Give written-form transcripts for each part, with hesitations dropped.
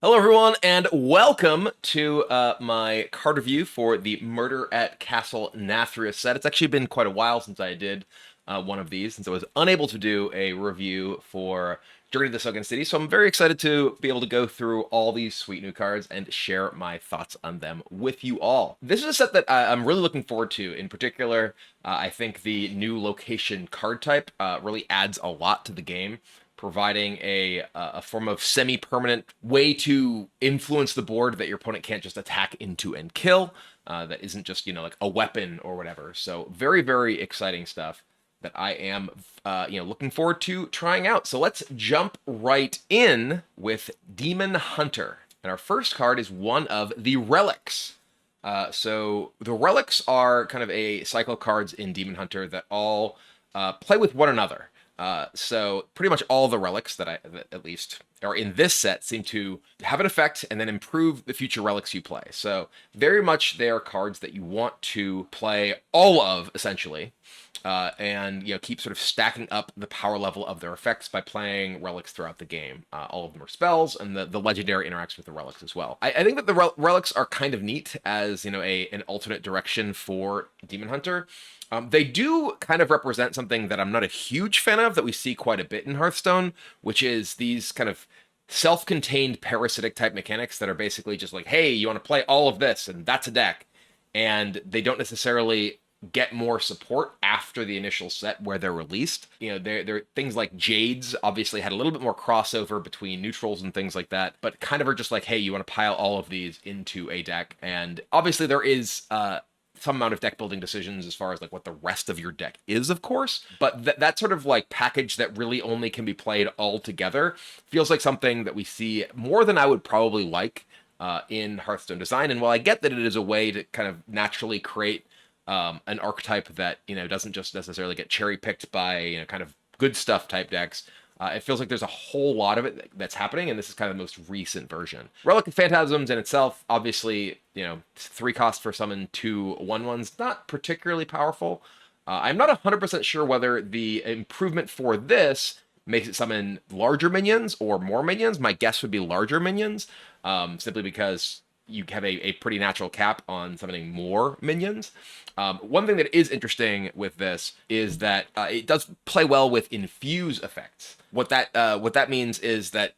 Hello, everyone, and welcome to my card review for the Murder at Castle Nathria set. It's actually been quite a while since I did one of these, since I was unable to do a review for Journey to the Sunken City, so I'm very excited to be able to go through all these sweet new cards and share my thoughts on them with you all. This is a set that I'm really looking forward to. In particular, I think the new location card type really adds a lot to the game, providing a form of semi-permanent way to influence the board that your opponent can't just attack into and kill. That isn't just, like a weapon or whatever. So very, very exciting stuff that I am, looking forward to trying out. So let's jump right in with Demon Hunter. And our first card is one of the Relics. So the Relics are kind of a cycle of cards in Demon Hunter that all play with one another. So pretty much all the relics that at least are in this set seem to have an effect and then improve the future relics you play. So very much they are cards that you want to play all of, essentially, and keep sort of stacking up the power level of their effects by playing relics throughout the game. All of them are spells, and the legendary interacts with the relics as well. I think that the relics are kind of neat as an alternate direction for Demon Hunter. They do kind of represent something that I'm not a huge fan of that we see quite a bit in Hearthstone, which is these kind of self-contained parasitic type mechanics that are basically just like, hey, you want to play all of this and that's a deck. And they don't necessarily get more support after the initial set where they're released. They're things like Jades obviously had a little bit more crossover between neutrals and things like that, but kind of are just like, hey, you want to pile all of these into a deck. And obviously there is some amount of deck building decisions as far as like what the rest of your deck is, of course, but that sort of like package that really only can be played all together feels like something that we see more than I would probably like in Hearthstone design. And while I get that it is a way to kind of naturally create an archetype that doesn't just necessarily get cherry picked by kind of good stuff type decks, it feels like there's a whole lot of it that's happening, and this is kind of the most recent version. Relic of Phantasms in itself, obviously, 3 cost for summon 2 1/1s, not particularly powerful. I'm not 100% sure whether the improvement for this makes it summon larger minions or more minions. My guess would be larger minions, simply because you have a pretty natural cap on summoning more minions. One thing that is interesting with this is that it does play well with infuse effects. What that means is that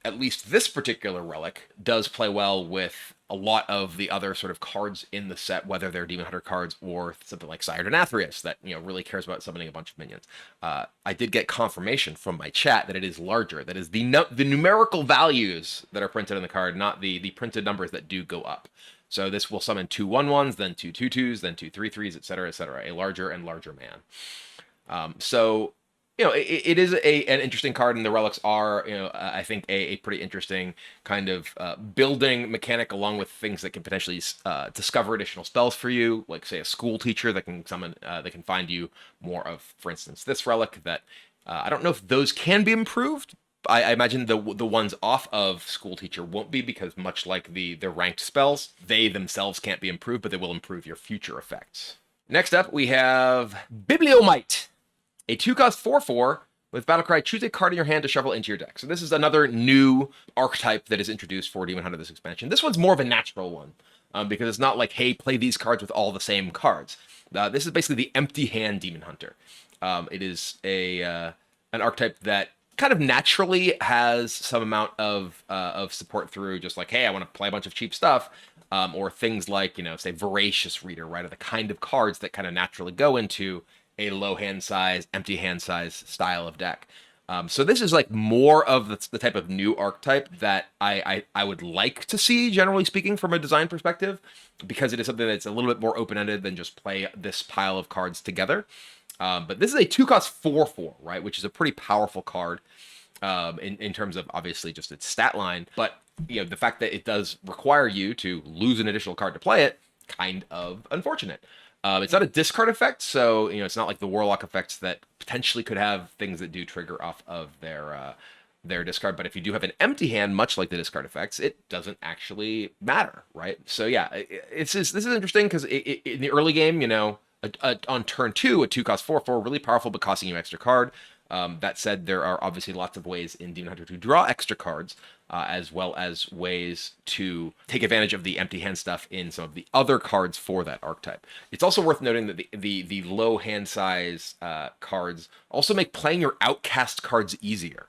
at least this particular relic does play well with a lot of the other sort of cards in the set, whether they're Demon Hunter cards or something like Sire to Nathrius that really cares about summoning a bunch of minions. I did get confirmation from my chat that it is larger. That is the numerical values that are printed in the card, not the printed numbers that do go up. So this will summon 2 1/1s, then 2 2/2s, then 2 3/3s, etc., etc. A larger and larger man. So it is an interesting card, and the relics are, I think a pretty interesting kind of building mechanic, along with things that can potentially discover additional spells for you, like say a school teacher that can summon, that can find you more of, for instance, this relic that I don't know if those can be improved. I imagine the ones off of School Teacher won't be, because much like the ranked spells, they themselves can't be improved, but they will improve your future effects. Next up, we have Bibliomite, a 2-cost 4/4 with Battlecry. Choose a card in your hand to shuffle into your deck. So this is another new archetype that is introduced for Demon Hunter this expansion. This one's more of a natural one, because it's not like, hey, play these cards with all the same cards. This is basically the empty hand Demon Hunter. It is an archetype that kind of naturally has some amount of support through just like, hey, I want to play a bunch of cheap stuff, or things like, say, Voracious Reader, right, are the kind of cards that kind of naturally go into a low hand size, empty hand size style of deck. So this is like more of the type of new archetype that I would like to see, generally speaking, from a design perspective, because it is something that's a little bit more open-ended than just play this pile of cards together. But this is a 2-cost 4/4, right, which is a pretty powerful card in terms of obviously just its stat line. But the fact that it does require you to lose an additional card to play it, kind of unfortunate. It's not a discard effect, so it's not like the Warlock effects that potentially could have things that do trigger off of their discard. But if you do have an empty hand, much like the discard effects, it doesn't actually matter, right? So yeah, this is interesting because in the early game, on turn 2, a 2-cost 4/4, really powerful but costing you extra card. That said, there are obviously lots of ways in Demon Hunter to draw extra cards, as well as ways to take advantage of the empty hand stuff in some of the other cards for that archetype. It's also worth noting that the low hand size cards also make playing your outcast cards easier.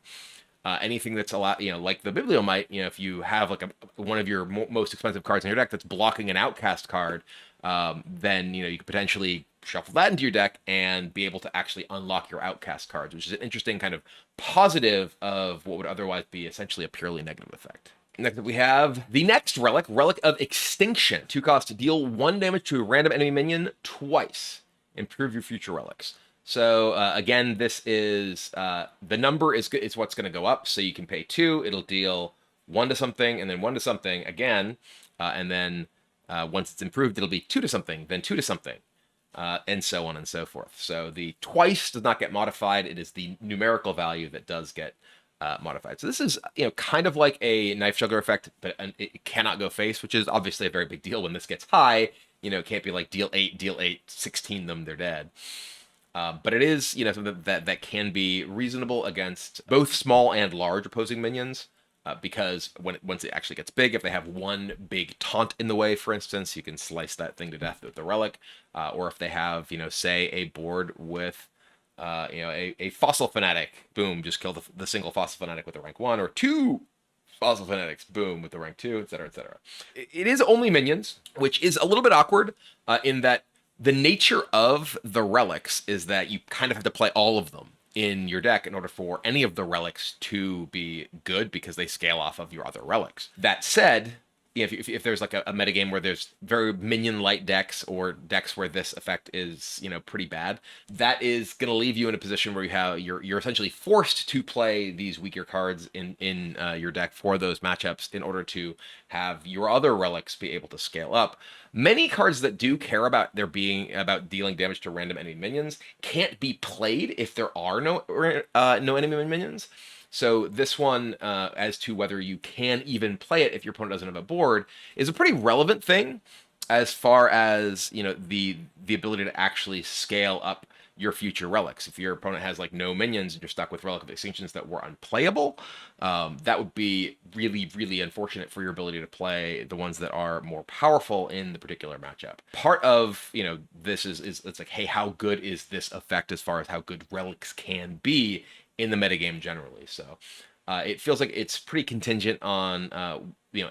Anything that's a lot, like the Bibliomite, if you have like one of your most expensive cards in your deck that's blocking an outcast card, then you could potentially shuffle that into your deck and be able to actually unlock your outcast cards, which is an interesting kind of positive of what would otherwise be essentially a purely negative effect. Next up, we have the next relic, Relic of Extinction. 2 cost to deal 1 damage to a random enemy minion twice. Improve your future relics. So again, this is the number is what's going to go up. So you can pay 2, it'll deal 1 to something, and then 1 to something again, and then once it's improved, it'll be 2 to something, then 2 to something. And so on and so forth. So the twice does not get modified. It is the numerical value that does get modified. So this is kind of like a knife juggler effect, but it cannot go face, which is obviously a very big deal when this gets high. It can't be like deal 8, 16 them, they're dead. But it is something that can be reasonable against both small and large opposing minions. Because once it actually gets big, if they have one big taunt in the way, for instance, you can slice that thing to death with the relic. Or if they have, say, a board with, a fossil fanatic, boom, just kill the single fossil fanatic with a rank 1, or 2 fossil fanatics, boom, with the rank 2, etc., etc. It is only minions, which is a little bit awkward in that the nature of the relics is that you kind of have to play all of them in your deck in order for any of the relics to be good, because they scale off of your other relics. That said, if there's like a metagame where there's very minion-light decks or decks where this effect is pretty bad, that is going to leave you in a position where you're essentially forced to play these weaker cards in your deck for those matchups in order to have your other relics be able to scale up. Many cards that do care about about dealing damage to random enemy minions can't be played if there are no enemy minions. So this one, as to whether you can even play it if your opponent doesn't have a board, is a pretty relevant thing as far as the ability to actually scale up your future relics. If your opponent has like no minions and you're stuck with Relic of Extinctions that were unplayable, that would be really, really unfortunate for your ability to play the ones that are more powerful in the particular matchup. Part of this is it's like, hey, how good is this effect as far as how good relics can be in the metagame generally. So it feels like it's pretty contingent on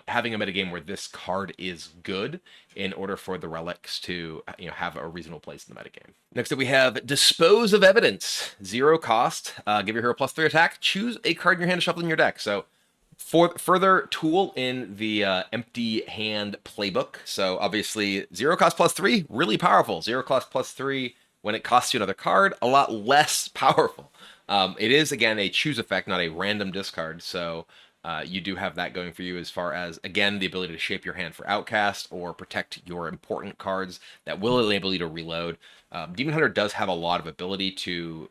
having a metagame where this card is good in order for the relics to have a reasonable place in the metagame. Next up, we have Dispose of Evidence. 0 cost. Give your hero +3 attack. Choose a card in your hand to shuffle in your deck. So for further tool in the empty hand playbook. So obviously 0 cost +3, really powerful. 0 cost +3 when it costs you another card, a lot less powerful. It is, again, a choose effect, not a random discard, so you do have that going for you as far as, again, the ability to shape your hand for outcast or protect your important cards that will enable you to reload. Demon Hunter does have a lot of ability to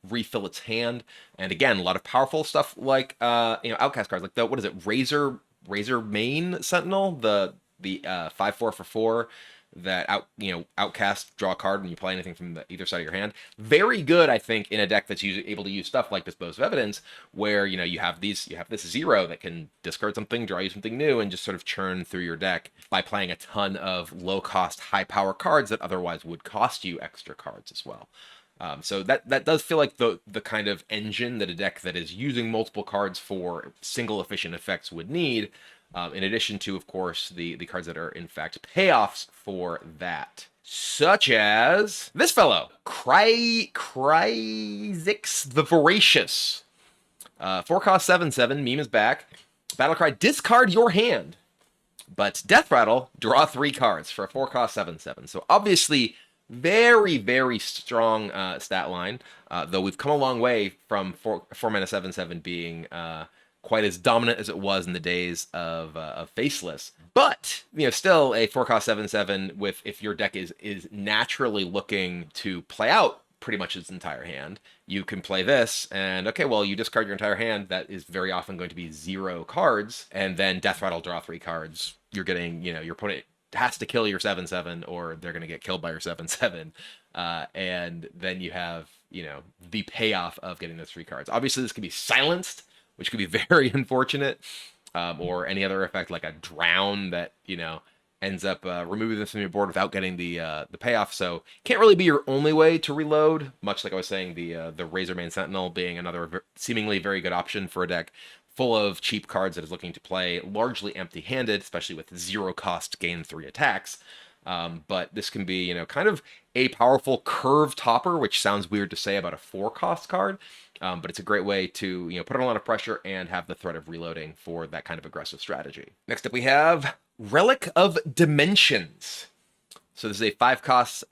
refill its hand, and again, a lot of powerful stuff like outcast cards, like what is it, Razor Mane Sentinel, the 5/4 for 4 that outcast, draw a card when you play anything from either side of your hand. Very good, I think, in a deck that's able to use stuff like Dispose of Evidence, where you have this 0 that can discard something, draw you something new, and just sort of churn through your deck by playing a ton of low cost, high power cards that otherwise would cost you extra cards as well. So that does feel like the kind of engine that a deck that is using multiple cards for single efficient effects would need. In addition to, of course, the cards that are, in fact, payoffs for that. Such as this fellow, Cryzix the Voracious. 4 cost 7/7, meme is back. Battlecry, discard your hand. But Death Rattle, draw 3 cards for a 4 cost 7/7. So obviously, very, very strong stat line. Though we've come a long way from 4 mana 7/7 being quite as dominant as it was in the days of Faceless. But, still a 4 cost 7/7 with, if your deck is naturally looking to play out pretty much its entire hand, you can play this, and okay, well, you discard your entire hand, that is very often going to be 0 cards, and then Death Rattle, draw 3 cards. You're getting, your opponent has to kill your 7/7, or they're going to get killed by your 7/7. And then you have, the payoff of getting those 3 cards. Obviously, this can be silenced, which could be very unfortunate, or any other effect like a drown that, ends up removing this from your board without getting the payoff. So can't really be your only way to reload, much like I was saying, the Razormane Sentinel being another seemingly very good option for a deck full of cheap cards that is looking to play largely empty-handed, especially with 0 cost gain 3 attacks. But this can be, kind of a powerful curve topper, which sounds weird to say about a 4-cost card, but it's a great way to, put on a lot of pressure and have the threat of reloading for that kind of aggressive strategy. Next up, we have Relic of Dimensions. So this is a 5-cost,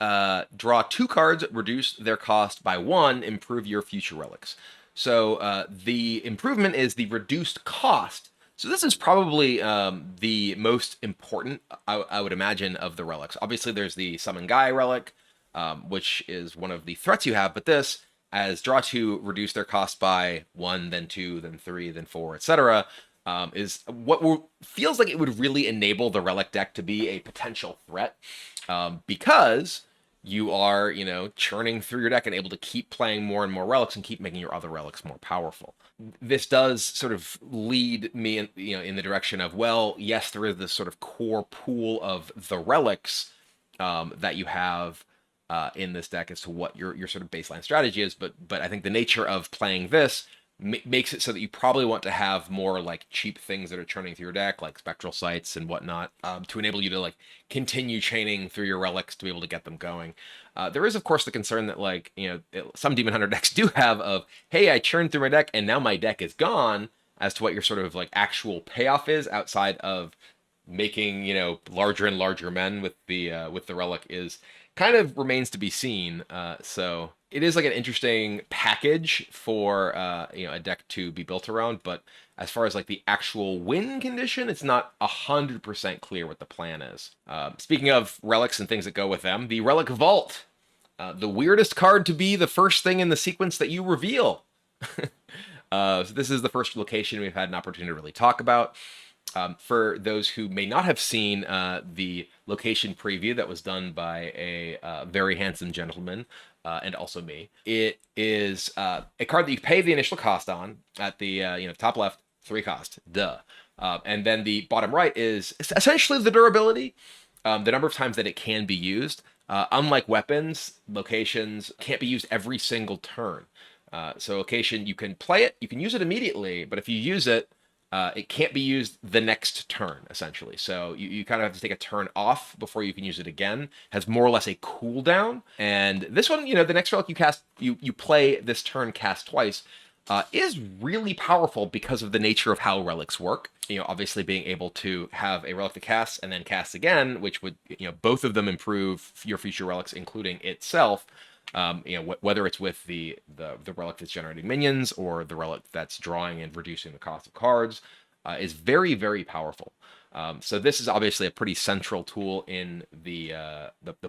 draw 2 cards, reduce their cost by 1, improve your future relics. So the improvement is the reduced cost. So this is probably the most important, I would imagine, of the relics. Obviously, there's the Summon Guy relic, which is one of the threats you have. But this, as draw 2, reduce their cost by 1, then 2, then 3, then 4, etc., is what feels like it would really enable the relic deck to be a potential threat, because you are, churning through your deck and able to keep playing more and more relics and keep making your other relics more powerful. This does sort of lead me in the direction of, well, yes, there is this sort of core pool of the relics that you have in this deck as to what your sort of baseline strategy is, but I think the nature of playing this makes it so that you probably want to have more like cheap things that are churning through your deck, like Spectral Sights and whatnot, to enable you to like continue chaining through your relics to be able to get them going. There is, of course, the concern that some Demon Hunter decks do have of, hey, I churned through my deck and now my deck is gone, as to what your sort of like actual payoff is outside of making, larger and larger men with the relic is kind of remains to be seen. So it is like an interesting package for a deck to be built around, but as far as like the actual win condition, it's not 100% clear what the plan is. Speaking of relics and things that go with them, the Relic Vault, the weirdest card to be the first thing in the sequence that you reveal. So this is the first location we've had an opportunity to really talk about. For those who may not have seen the location preview that was done by a very handsome gentleman, and also me, it is a card that you pay the initial cost on at the top left, 3 cost, duh. And then the bottom right is essentially the durability, the number of times that it can be used. Unlike weapons, locations can't be used every single turn. So location, you can play it, you can use it immediately, but if you use it, it can't be used the next turn, essentially. So you kind of have to take a turn off before you can use it again. Has more or less a cooldown. And this one, the next relic you cast, you play this turn cast twice, is really powerful because of the nature of how relics work. Obviously being able to have a relic to cast and then cast again, which would, both of them improve your future relics, including itself. Whether it's with the relic that's generating minions or the relic that's drawing and reducing the cost of cards, is very, very powerful. So this is obviously a pretty central tool in the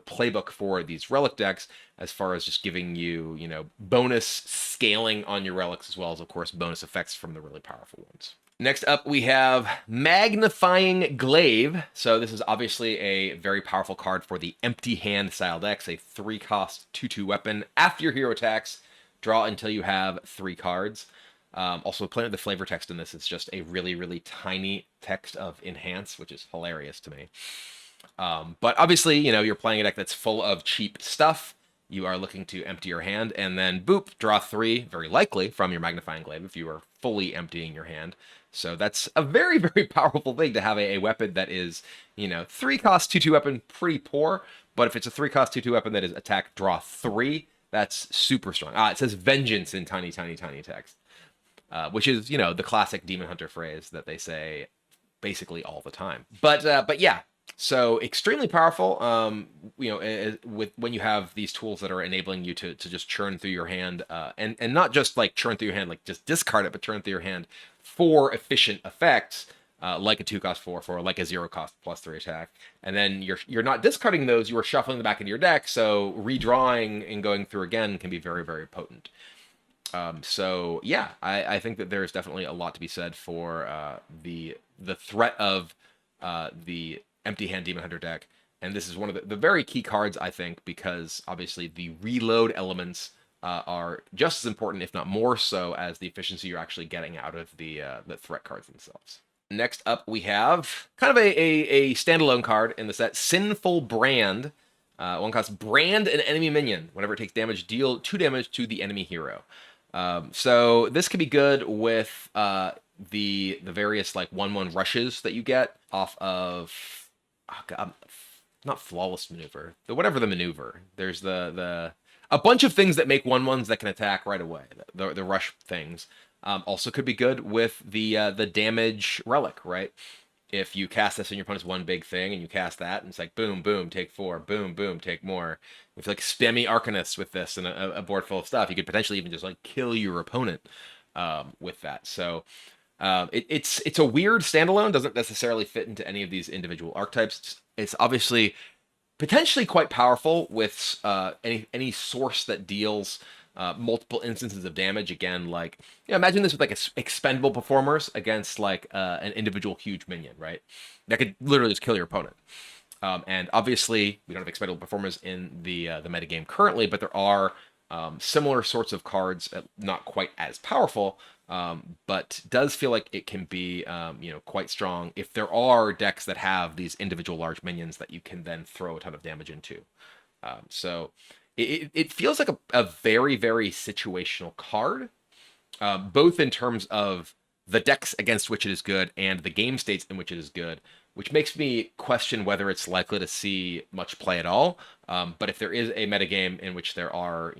playbook for these relic decks, as far as just giving you, bonus scaling on your relics, as well as, of course, bonus effects from the really powerful ones. Next up, we have Magnifying Glaive. So this is obviously a very powerful card for the empty hand style decks, a 3-cost 2/2 weapon. After your hero attacks, draw until you have 3 cards. Also, playing with the flavor text in this, it's just a really, really tiny text of enhance, which is hilarious to me. But obviously, you're playing a deck that's full of cheap stuff. You are looking to empty your hand, and then boop, draw 3, very likely, from your Magnifying Glaive if you are fully emptying your hand. So that's a very, very powerful thing to have a weapon that is, 3-cost 2/2 weapon, pretty poor. But if it's a 3-cost 2/2 weapon that is attack, draw 3, that's super strong. It says Vengeance in tiny, tiny, tiny text, which is, the classic Demon Hunter phrase that they say basically all the time. But yeah. So extremely powerful, when you have these tools that are enabling you to just churn through your hand, and not just like churn through your hand, like just discard it, but churn through your hand for efficient effects, like a 2-cost 4/4, like a 0-cost +3 attack. And then you're not discarding those, you are shuffling them back into your deck, so redrawing and going through again can be very, very potent. So yeah, I think that there's definitely a lot to be said for the threat of the empty hand Demon Hunter deck. And this is one of the very key cards, I think, because obviously the reload elements are just as important, if not more so, as the efficiency you're actually getting out of the threat cards themselves. Next up, we have kind of a standalone card in the set, Sinful Brand. One costs brand an enemy minion. Whenever it takes damage, deal 2 damage to the enemy hero. So this could be good with the various like 1/1 rushes that you get off of not flawless maneuver, whatever the maneuver. There's a bunch of things that make 1/1s that can attack right away. The rush things. Also could be good with the damage relic, right? If you cast this and your opponent's one big thing, and you cast that, and it's like boom, boom, take 4, boom, boom, take more. If like spammy Arcanist with this and a board full of stuff, you could potentially even just like kill your opponent with that. So it's a weird standalone. Doesn't necessarily fit into any of these individual archetypes. It's obviously potentially quite powerful with any source that deals multiple instances of damage. Again, like, imagine this with like expendable performers against like an individual huge minion, right? That could literally just kill your opponent. And obviously, we don't have expendable performers in the metagame currently, but there are similar sorts of cards, not quite as powerful, but does feel like it can be quite strong if there are decks that have these individual large minions that you can then throw a ton of damage into. So it feels like a very, very situational card, both in terms of the decks against which it is good and the game states in which it is good, which makes me question whether it's likely to see much play at all. But if there is a metagame in which there are,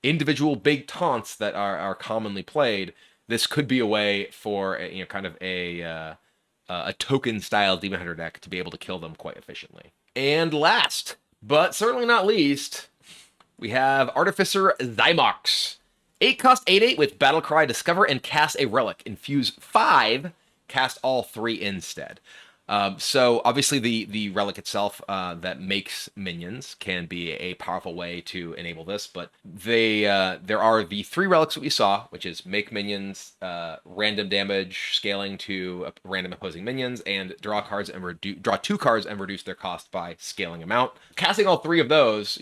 individual big taunts that are commonly played, this could be a way for kind of a token style Demon Hunter deck to be able to kill them quite efficiently. And last, but certainly not least, we have Artificer Zymox. 8 cost 8/8 with Battlecry, discover and cast a relic. Infuse 5, cast all 3 instead. So obviously the relic itself that makes minions can be a powerful way to enable this, but there are the 3 relics that we saw, which is make minions, random damage, scaling to random opposing minions, and draw cards and draw 2 cards and reduce their cost by scaling amount. Casting all 3 of those,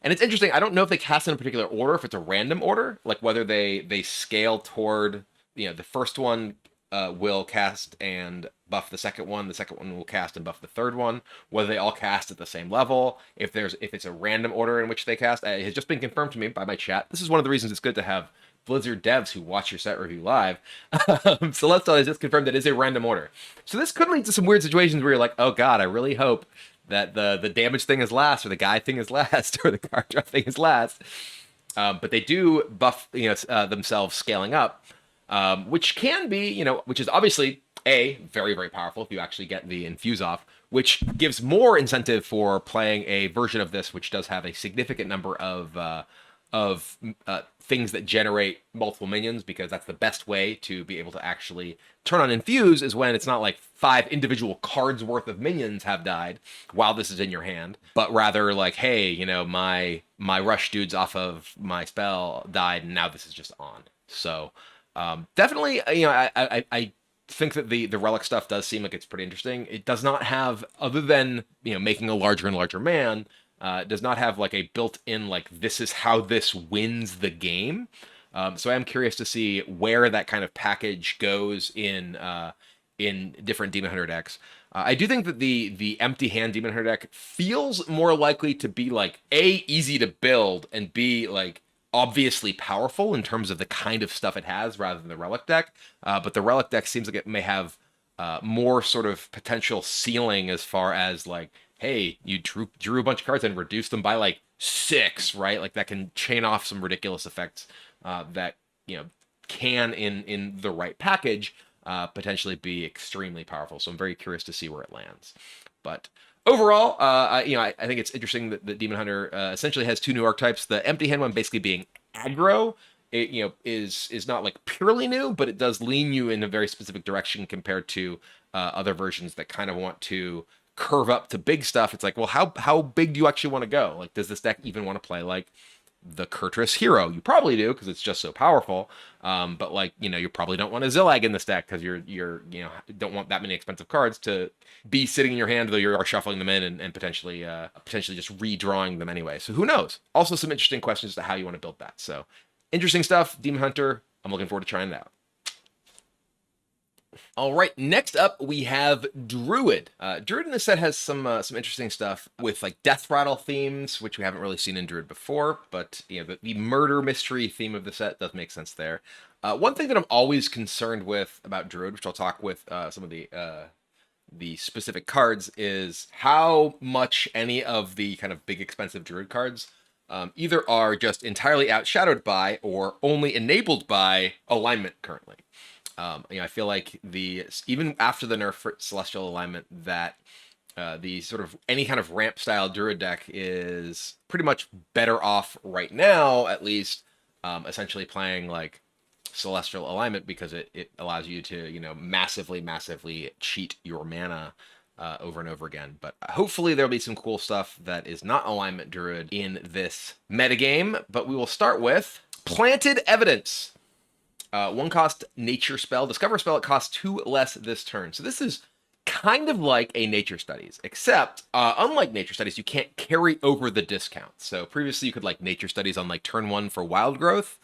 and it's interesting. I don't know if they cast in a particular order, if it's a random order, like whether they scale toward the first one will cast and buff the second one will cast and buff the third one, whether they all cast at the same level, if it's a random order in which they cast. It has just been confirmed to me by my chat. This is one of the reasons it's good to have Blizzard devs who watch your set review live. Celestial has just confirmed that it is a random order. So this could lead to some weird situations where you're like, oh god, I really hope that the damage thing is last, or the guy thing is last, or the card draw thing is last. But they do buff themselves scaling up, which can be, which is obviously very, very powerful if you actually get the infuse off, which gives more incentive for playing a version of this which does have a significant number of things that generate multiple minions, because that's the best way to be able to actually turn on infuse, is when it's not like 5 individual cards worth of minions have died while this is in your hand, but rather like, hey, my rush dudes off of my spell died and now this is just on. So definitely, I think that the relic stuff does seem like it's pretty interesting. It does not have, other than making a larger and larger man, it does not have like a built-in like this is how this wins the game. So I am curious to see where that kind of package goes in different Demon Hunter decks. I do think that the empty hand Demon Hunter deck feels more likely to be like A, easy to build, and B, like obviously powerful in terms of the kind of stuff it has rather than the relic deck. But the relic deck seems like it may have more sort of potential ceiling as far as like, hey, you drew a bunch of cards and reduced them by like 6, right? Like that can chain off some ridiculous effects that can in the right package potentially be extremely powerful. So I'm very curious to see where it lands. But overall, I think it's interesting that the Demon Hunter essentially has 2 new archetypes. The empty hand one basically being aggro. It is not like purely new, but it does lean you in a very specific direction compared to other versions that kind of want to curve up to big stuff. It's like, well, how big do you actually want to go? Like, does this deck even want to play like the Kurtrus hero. You probably do because it's just so powerful. But like, you probably don't want a Zillag in this deck because you're don't want that many expensive cards to be sitting in your hand, though you are shuffling them in and potentially just redrawing them anyway. So who knows? Also some interesting questions as to how you want to build that. So interesting stuff. Demon Hunter. I'm looking forward to trying it out. All right, next up we have Druid. Druid in this set has some interesting stuff with like death rattle themes, which we haven't really seen in Druid before. But the murder mystery theme of the set does make sense there. One thing that I'm always concerned with about Druid, which I'll talk with some of the specific cards, is how much any of the kind of big expensive Druid cards either are just entirely outshadowed by or only enabled by alignment currently. I feel like even after the nerf for Celestial Alignment, that the sort of any kind of ramp style Druid deck is pretty much better off right now, at least, essentially playing like Celestial Alignment because it allows you to massively cheat your mana over and over again. But hopefully there'll be some cool stuff that is not Alignment Druid in this metagame. But we will start with Planted Evidence. 1-cost nature spell. Discover a spell that costs 2 less this turn. So this is kind of like a Nature Studies, except unlike Nature Studies, you can't carry over the discount. So previously you could like Nature Studies on like turn 1 for Wild Growth,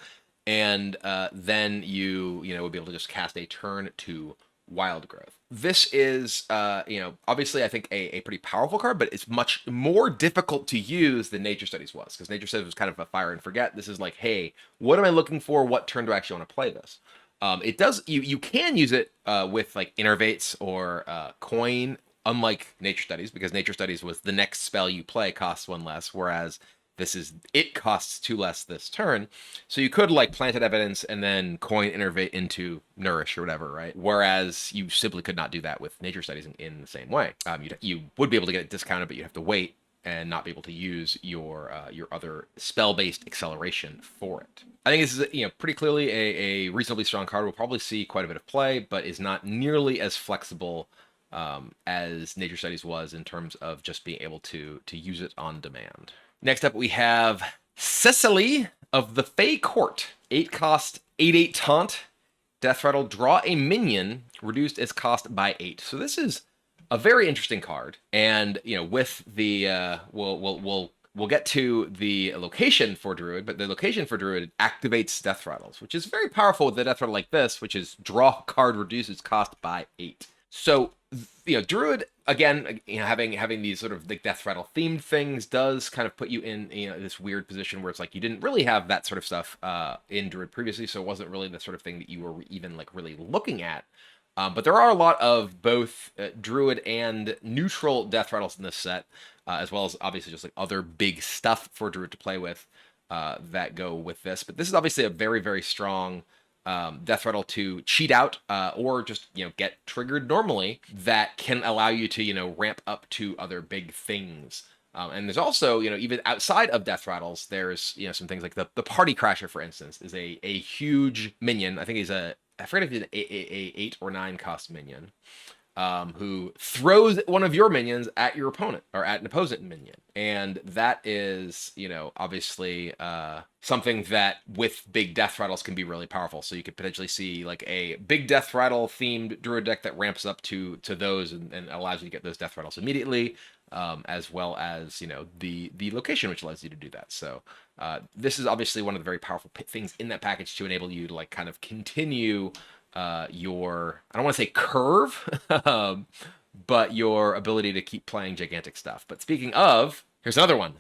and then you would be able to just cast a turn 2 Wild Growth. This is, obviously I think a pretty powerful card, but it's much more difficult to use than Nature Studies was, because Nature Studies was kind of a fire and forget. This is like, hey, what am I looking for? What turn do I actually want to play this? It does, you can use it with like Innervates or Coin, unlike Nature Studies, because Nature Studies was the next spell you play costs 1 less, whereas it costs 2 less this turn. So you could like Planted Evidence and then Coin Innervate into Nourish or whatever, right? Whereas you simply could not do that with Nature Studies in the same way. You would be able to get it discounted, but you'd have to wait and not be able to use your other spell-based acceleration for it. I think this is pretty clearly a reasonably strong card. We'll probably see quite a bit of play, but is not nearly as flexible as Nature Studies was in terms of just being able to use it on demand. Next up, we have Cecily of the Fae Court. 8-cost, 8/8 taunt. Death Rattle, draw a minion, reduced its cost by 8. So this is a very interesting card. And, with the, we'll get to the location for Druid, but the location for Druid activates Death Rattles, which is very powerful with a Death Rattle like this, which is draw card, reduce its cost by 8. So, Druid, again, having these sort of the Death Rattle themed things does kind of put you in this weird position where it's like you didn't really have that sort of stuff in Druid previously, so it wasn't really the sort of thing that you were even like really looking at. But there are a lot of both Druid and neutral Death Rattles in this set, as well as obviously just like other big stuff for Druid to play with that go with this. But this is obviously a very, very strong Death Rattle to cheat out or just get triggered normally that can allow you to ramp up to other big things. And there's also even outside of Death Rattles, there's some things like the Party Crasher, for instance, is a huge minion. I think he's I forget if he's an 8 or 9 cost minion, who throws one of your minions at your opponent or at an opposing minion. And that is, obviously something that with big Death Rattles can be really powerful. So you could potentially see like a big Death Rattle themed Druid deck that ramps up to those and allows you to get those Death Rattles immediately, as well as, the location, which allows you to do that. So this is obviously one of the very powerful things in that package to enable you to like kind of continue your, I don't want to say curve, but your ability to keep playing gigantic stuff. But speaking of, here's another one.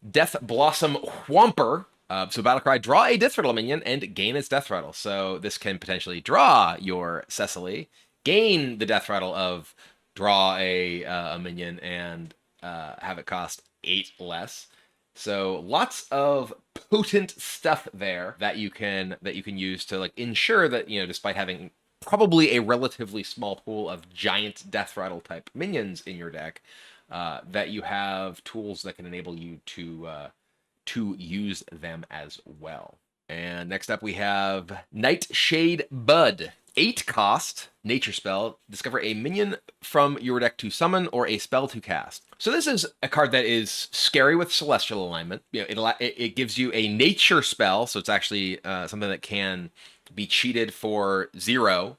Death Blossom Whomper. So Battlecry, draw a Death Rattle minion and gain its Death Rattle. So this can potentially draw your Cecily, gain the Death Rattle of draw a minion and have it cost 8 less. So lots of potent stuff there that you can use to like ensure that despite having probably a relatively small pool of giant Death Rattle type minions in your deck, that you have tools that can enable you to use them as well. And next up we have Nightshade Bud. 8 cost nature spell. Discover a minion from your deck to summon or a spell to cast. So this is a card that is scary with celestial alignment. It gives you a nature spell, so it's actually something that can be cheated for 0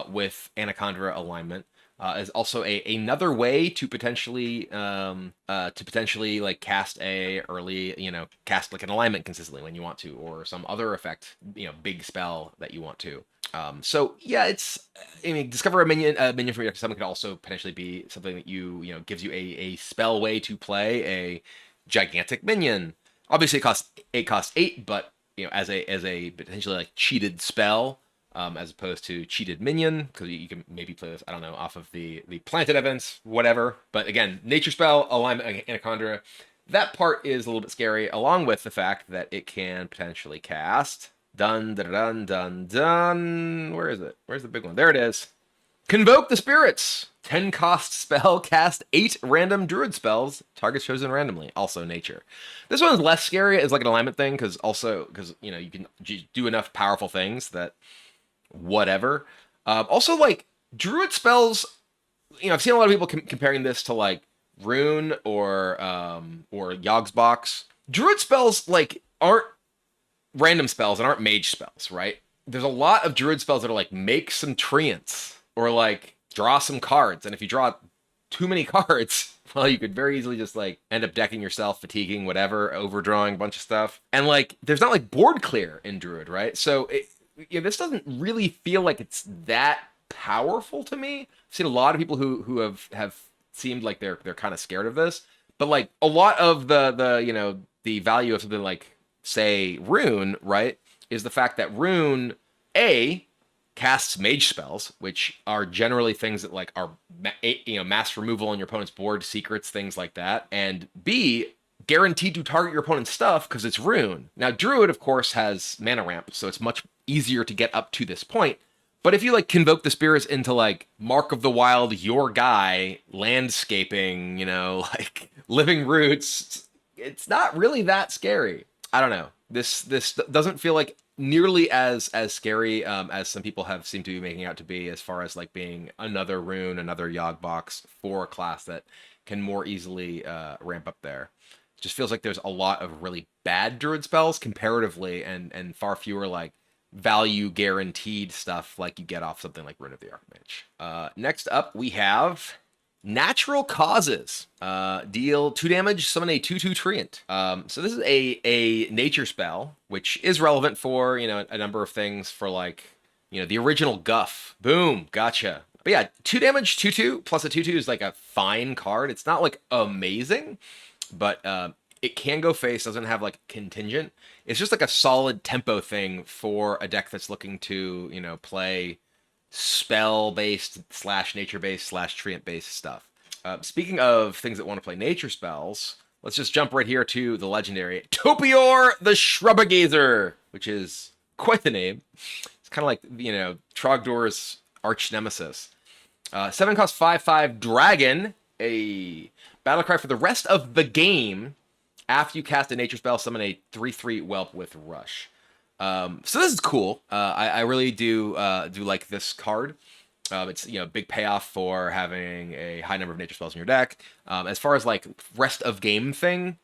with Anaconda alignment. Is also another way to potentially like cast a early, cast like an alignment consistently when you want to, or some other effect, big spell that you want to. So yeah, discover a minion from your deck. Something could also potentially be something that gives you a spell way to play a gigantic minion. Obviously, it costs 8, but as a potentially like cheated spell. As opposed to cheated minion, because you can maybe play this, I don't know, off of the planted evidence, whatever. But again, nature spell, alignment, Anaconda, that part is a little bit scary, along with the fact that it can potentially cast. Dun. Where is it? Where's the big one? There it is. Convoke the Spirits. 10 cost spell, cast 8 random druid spells, targets chosen randomly, also nature. This one is less scary as like an alignment thing, because you can do enough powerful things that whatever. Also, like, druid spells, I've seen a lot of people comparing this to like Rune or Yogg's Box. Druid spells like aren't random spells and aren't mage spells, right? There's a lot of druid spells that are like make some treants or like draw some cards, and if you draw too many cards, well, you could very easily just like end up decking yourself, fatiguing, whatever, overdrawing a bunch of stuff. And like there's not like board clear in Druid, right? So this doesn't really feel like it's that powerful to me. I've seen a lot of people who have seemed like they're kind of scared of this, but like a lot of the value of something like, say, Rune, right, is the fact that Rune casts mage spells, which are generally things that like are mass removal on your opponent's board, secrets, things like that, and B, guaranteed to target your opponent's stuff because it's Rune. Now, Druid, of course, has mana ramp, so it's much easier to get up to this point. But if you like convoke the spirits into like Mark of the Wild, your guy, landscaping, like living roots, it's not really that scary. I don't know. This doesn't feel like nearly as scary as some people have seemed to be making out to be, as far as like being another Rune, another Yogg Box for a class that can more easily ramp up there. It just feels like there's a lot of really bad druid spells comparatively, and far fewer like value guaranteed stuff like you get off something like Rune of the Archmage. Next up, we have Natural Causes. Deal 2 damage, summon a 2/2 Treant. So this is a nature spell, which is relevant for, a number of things, for like, the original Guff. Boom, gotcha. But yeah, 2 damage, 2/2, plus a 2/2 is like a fine card. It's not like amazing, but it can go face, doesn't have like contingent. It's just like a solid tempo thing for a deck that's looking to, play spell-based / nature-based / treant-based stuff. Speaking of things that want to play nature spells, let's just jump right here to the legendary Topiar the Shrubagazer, which is quite the name. It's kind of like, Trogdor's arch nemesis. 7 cost 5/5 dragon, a battle cry for the rest of the game. After you cast a nature spell, summon a 3/3 whelp with rush. So this is cool. I really do like this card. It's big payoff for having a high number of nature spells in your deck. As far as like rest of game thing,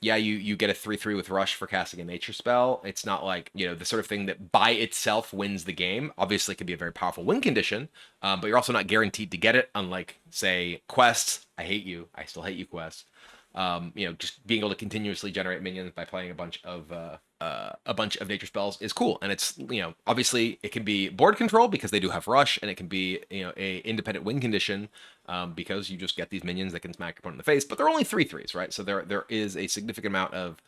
yeah, you get a 3/3 with rush for casting a nature spell. It's not like the sort of thing that by itself wins the game. Obviously, it could be a very powerful win condition, but you're also not guaranteed to get it. Unlike, say, quests. I hate you. I still hate you, quests. Just being able to continuously generate minions by playing a bunch of nature spells is cool. And it's, obviously it can be board control because they do have rush, and it can be, a independent win condition because you just get these minions that can smack your opponent in the face, but they're only 3/3s, right? So there is a significant amount of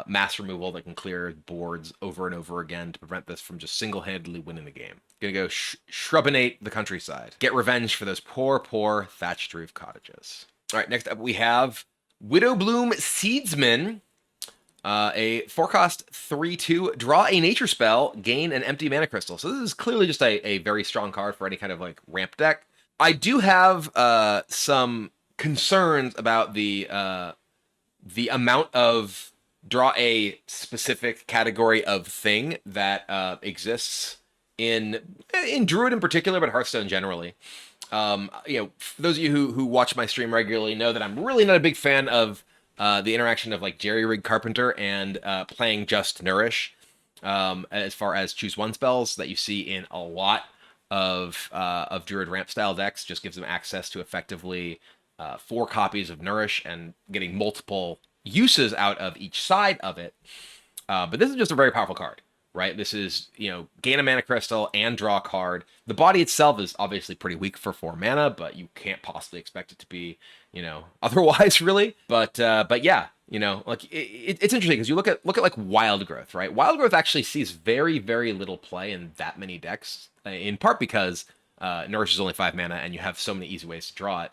mass removal that can clear boards over and over again to prevent this from just single-handedly winning the game. Gonna go shrubinate the countryside. Get revenge for those poor thatched roof cottages. All right, next up we have Widowbloom Seedsman, a 4-cost 3/2, draw a nature spell, gain an empty mana crystal. So this is clearly just a very strong card for any kind of like ramp deck. I do have some concerns about the amount of draw a specific category of thing that exists in Druid in particular, but Hearthstone generally. For those of you who watch my stream regularly know that I'm really not a big fan of the interaction of like Jerry Rig Carpenter and playing just Nourish, as far as choose one spells that you see in a lot of Druid ramp style decks. Just gives them access to effectively 4 copies of Nourish and getting multiple uses out of each side of it. But this is just a very powerful card. Right, this is, gain a mana crystal and draw a card. The body itself is obviously pretty weak for 4 mana, but you can't possibly expect it to be, otherwise really. But yeah, it's interesting because you look at like Wild Growth, right? Wild Growth actually sees very, very little play in that many decks, in part because Nourish is only 5 mana and you have so many easy ways to draw it.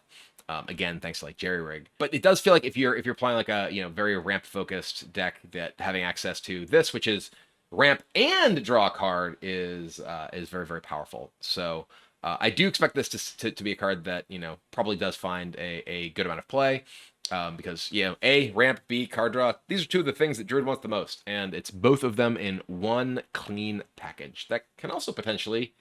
Again, thanks to like Jerry Rig. But it does feel like if you're playing like a very ramp focused deck, that having access to this, which is ramp and draw a card, is very, very powerful. So I do expect this to be a card that probably does find a good amount of play, because A, ramp, B, card draw. These are 2 of the things that Druid wants the most, and it's both of them in one clean package that can also potentially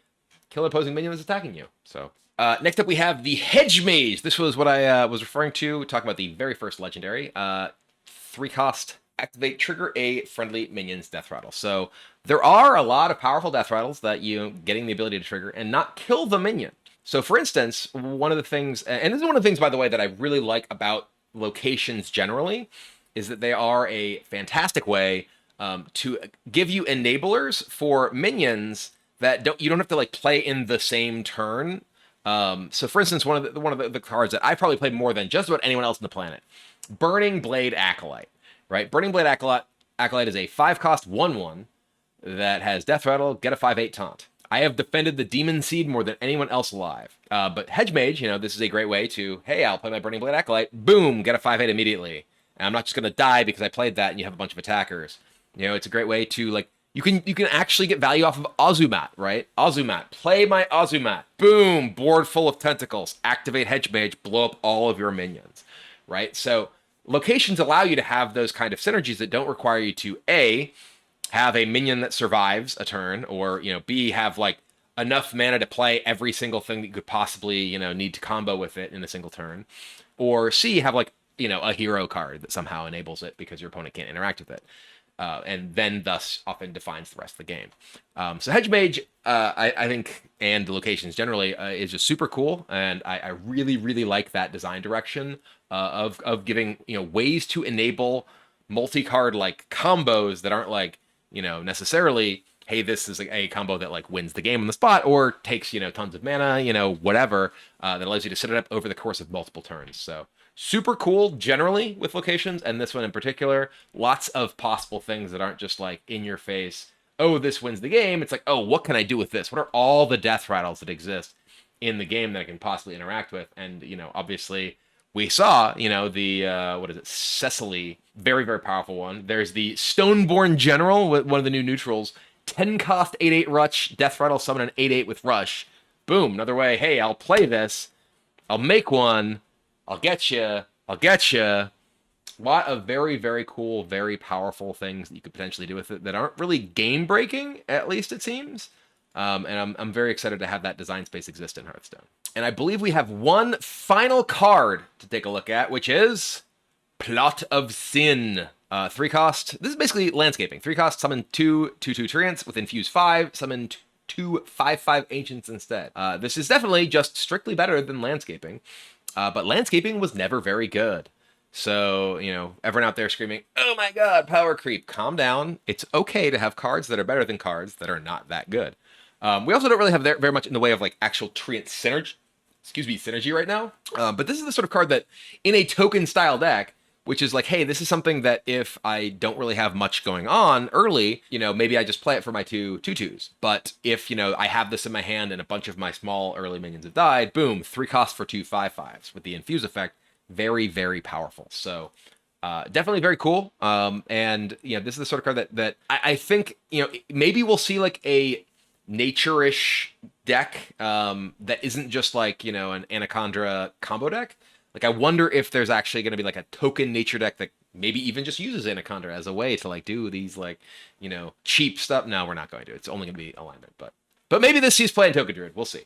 kill an opposing minion that's attacking you. So next up we have the Hedge Mage. This was what I was referring to, talking about the very first legendary. 3-cost. Activate, trigger a friendly minion's death rattle. So there are a lot of powerful death rattles that getting the ability to trigger and not kill the minion. So for instance, one of the things, and this is one of the things, by the way, that I really like about locations generally, is that they are a fantastic way to give you enablers for minions that you don't have to like play in the same turn. So for instance, one of the cards that I probably played more than just about anyone else on the planet, Burning Blade Acolyte. Right, Burning Blade Acolyte is a 5-cost 1/1 that has Death Rattle, get a 5/8 taunt. I have defended the Demon Seed more than anyone else alive. But Hedge Mage, this is a great way to, hey, I'll play my Burning Blade Acolyte, boom, get a 5/8 immediately. And I'm not just gonna die because I played that and you have a bunch of attackers. It's a great way to like you can actually get value off of Ozumat, right? Ozumat, play my Ozumat, boom, board full of tentacles, activate Hedge Mage, blow up all of your minions, right? So locations allow you to have those kind of synergies that don't require you to A, have a minion that survives a turn, or B, have like enough mana to play every single thing that you could possibly need to combo with it in a single turn, or C, have like a hero card that somehow enables it because your opponent can't interact with it, and then thus often defines the rest of the game. So Hedge Mage, I think, and the locations generally, is just super cool, and I really, really like that design direction of giving ways to enable multi-card like combos that aren't like necessarily, hey, this is like a combo that like wins the game on the spot or takes tons of mana, whatever, that allows you to set it up over the course of multiple turns. So super cool generally with locations, and this one in particular, lots of possible things that aren't just like in your face, oh, this wins the game. It's like, oh, what can I do with this? What are all the death rattles that exist in the game that I can possibly interact with? And obviously we saw, the, Cecily, very, very powerful one. There's the Stoneborn General, one of the new neutrals, 10-cost 8/8 Rush, Death Rattle, summon an 8/8 with Rush. Boom, another way, hey, I'll play this, I'll make one, I'll get you. A lot of very, very cool, very powerful things that you could potentially do with it that aren't really game-breaking, at least it seems. And I'm very excited to have that design space exist in Hearthstone. And I believe we have one final card to take a look at, which is Plot of Sin. 3-cost. This is basically landscaping. 3-cost, summon 2/2 Treants with Infuse 5, summon 2 5/5 Ancients instead. This is definitely just strictly better than landscaping. But landscaping was never very good. So, everyone out there screaming, oh my god, power creep, calm down. It's okay to have cards that are better than cards that are not that good. We also don't really have very much in the way of like actual Treant synergy right now. But this is the sort of card that in a token style deck, which is like, hey, this is something that if I don't really have much going on early, maybe I just play it for my 2/2s. But if, I have this in my hand and a bunch of my small early minions have died, boom, 3 costs for 2 5/5s with the infuse effect. Very, very powerful. So definitely very cool. And, this is the sort of card that I think, maybe we'll see like a nature-ish deck that isn't just like, an Anaconda combo deck. Like, I wonder if there's actually going to be like a token nature deck that maybe even just uses Anaconda as a way to like do these like, cheap stuff. No, we're not going to. It's only going to be alignment, but But maybe this sees playing Token Druid. We'll see.